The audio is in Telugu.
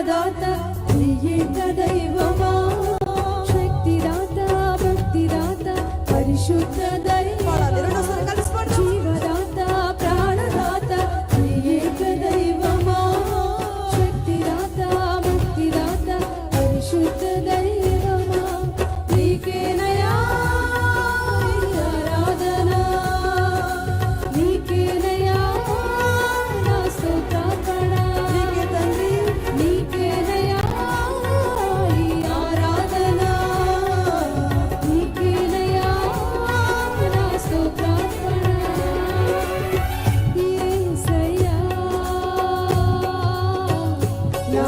ప్రాణదాత త్రియేక దైవమా, శక్తిదాత భక్తిదాత పరిశుద్ధ దైవం, జీవదాత ప్రాణదాత త్రియేక దైవమా, శక్తిదాత భక్తిదాత పరిశుద్ధ దైవమా, నీకేనయా ఆరాధన, నీకేనయా నా స్తోత్రార్పణ, నీకే తండ్రి నీకేనయా ఈ ఆరాధన, నీకేనయా నా స్తోత్రార్పణ. యేసయ్యా నా